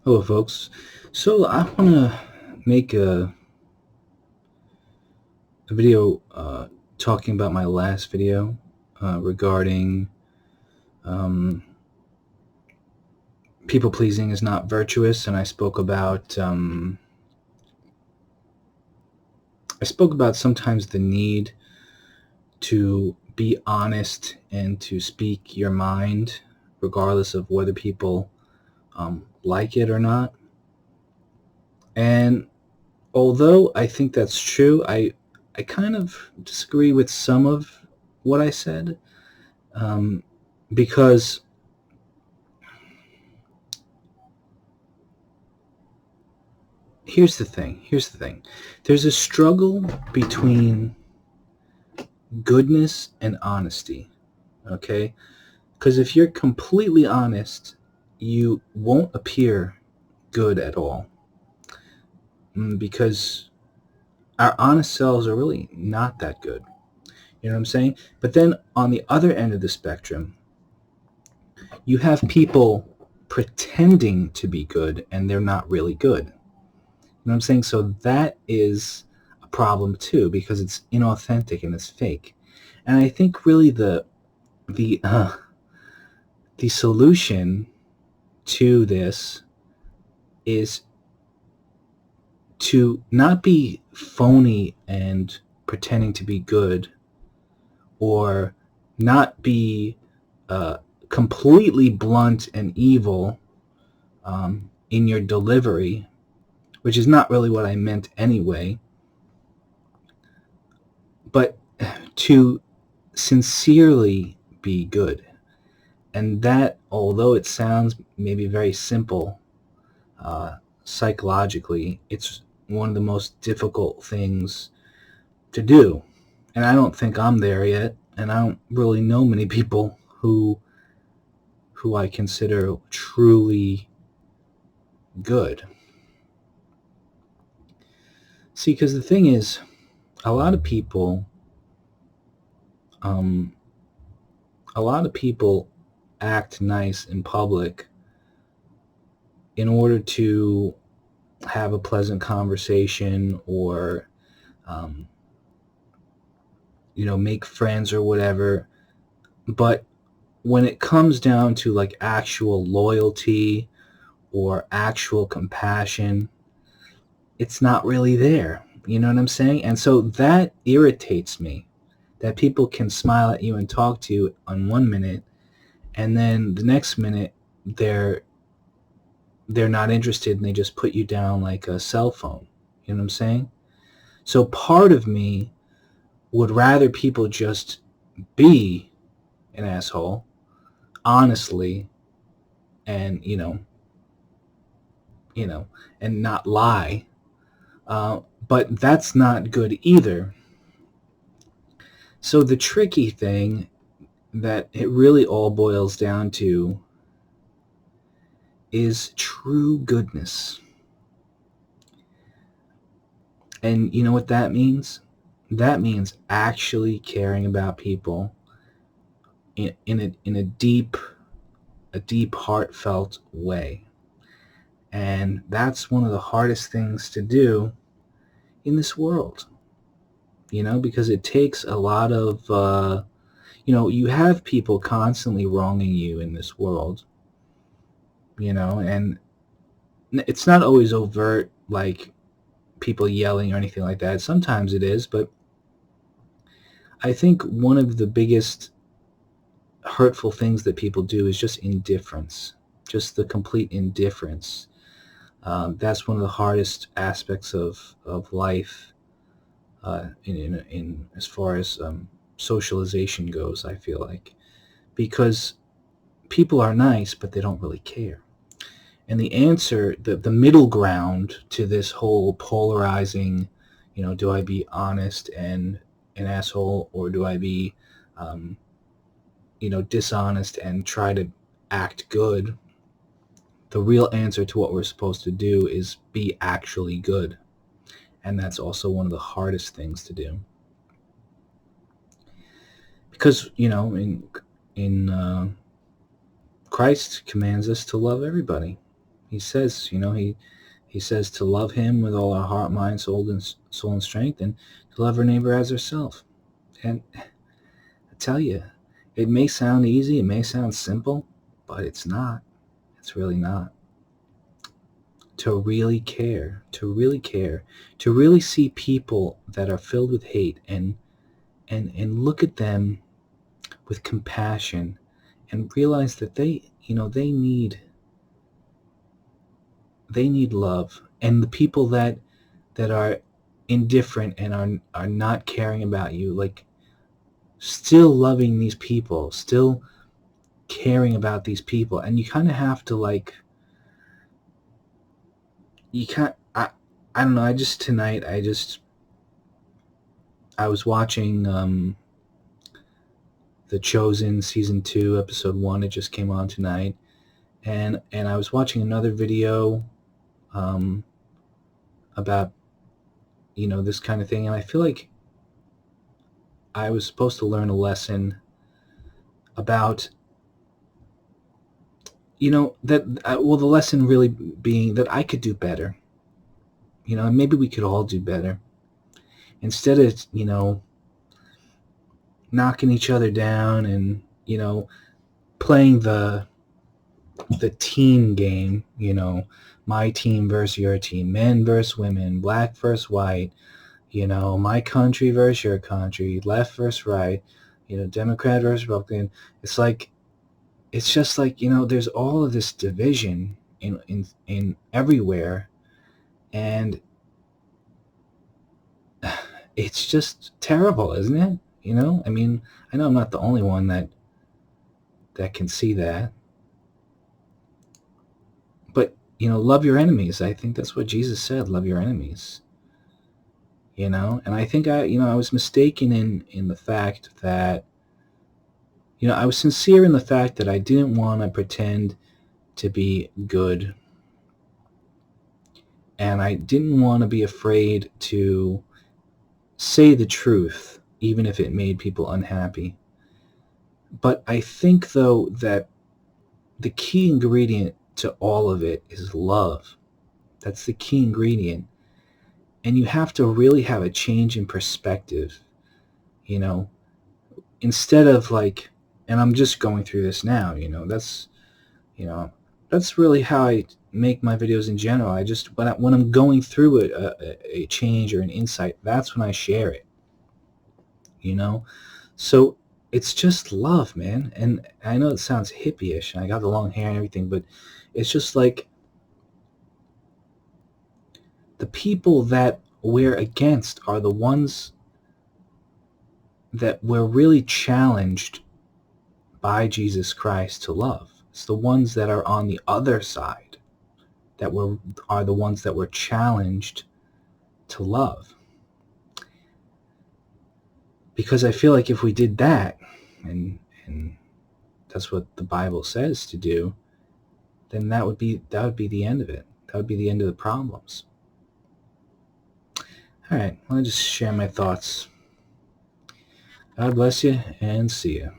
Hello, folks. So I want to make a video talking about my last video regarding um, people pleasing is not virtuous, and I spoke about sometimes the need to be honest and to speak your mind, regardless of whether people like it or not. And although I think that's true, I kind of disagree with some of what I said, um, because here's the thing. There's a struggle between goodness and honesty. Okay, because if you're completely honest, you won't appear good at all. Because our honest selves are really not that good. You know what I'm saying? But then on the other end of the spectrum, you have people pretending to be good and they're not really good. You know what I'm saying? So that is a problem too, because it's inauthentic and it's fake. And I think really the uh, the solution to this is to not be phony and pretending to be good, or not be uh, completely blunt and evil in your delivery, which is not really what I meant anyway, but to sincerely be good. And that, although it sounds maybe very simple uh, psychologically, it's one of the most difficult things to do. And I don't think I'm there yet, and I don't really know many people who I consider truly good. See, because the thing is, a lot of people, um, a lot of people act nice in public in order to have a pleasant conversation, or um, make friends or whatever. But when it comes down to like actual loyalty or actual compassion, it's not really there. You know what I'm saying? And so that irritates me, that people can smile at you and talk to you on 1 minute, and then the next minute they're they're not interested and they just put you down like a cell phone. You know what I'm saying? So part of me would rather people just be an asshole honestly, and you know and not lie. But that's not good either. So the tricky thing that it really all boils down to is true goodness. And you know what that means? That means actually caring about people in a deep heartfelt way. And that's one of the hardest things to do in this world, because it takes a lot of you have people constantly wronging you in this world, and it's not always overt, like people yelling or anything like that. Sometimes it is, but I think one of the biggest hurtful things that people do is just indifference, just the complete indifference. That's one of the hardest aspects of life, in as far as socialization goes, I feel like, because people are nice, but they don't really care. And the answer, the middle ground to this whole polarizing, do I be honest and an asshole, or do I be, um, dishonest and try to act good? The real answer to what we're supposed to do is be actually good. And that's also one of the hardest things to do. Because, in Christ commands us to love everybody. He says, he says to love him with all our heart, mind, soul, and strength, and to love our neighbor as ourselves. And I tell you, it may sound easy, it may sound simple, but it's not. It's really not. To really care, to really see people that are filled with hate and look at them with compassion and realize that they need love. And the people that are indifferent and are not caring about you, like, still loving these people, still caring about these people. And you kind of have to, like, you can't, I don't know, tonight I was watching The Chosen season 2 episode 1. It just came on tonight, and I was watching another video about this kind of thing, and I feel like I was supposed to learn a lesson about the lesson really being that I could do better, and maybe we could all do better, instead of knocking each other down and playing the team game, my team versus your team, men versus women, black versus white, my country versus your country, left versus right, Democrat versus Republican. It's just like, there's all of this division in everywhere, and it's just terrible, isn't it? I mean, I know I'm not the only one that can see that. But, love your enemies. I think that's what Jesus said, love your enemies. And I think I was mistaken in the fact that, I was sincere in the fact that I didn't want to pretend to be good. And I didn't want to be afraid to say the truth, even if it made people unhappy. But I think, though, that the key ingredient to all of it is love. That's the key ingredient. And you have to really have a change in perspective, instead of like, and I'm just going through this now, that's really how I make my videos in general. I just, when I'm going through a change or an insight, that's when I share it, So it's just love, man. And I know it sounds hippie-ish, and I got the long hair and everything, but it's just like, the people that we're against are the ones that we're really challenged by Jesus Christ to love. It's the ones that are on the other side that are the ones that we're challenged to love. Because I feel like if we did that, and that's what the Bible says to do, then that would be the end of it. That would be the end of the problems. All right, I'll just share my thoughts. God bless you, and see you.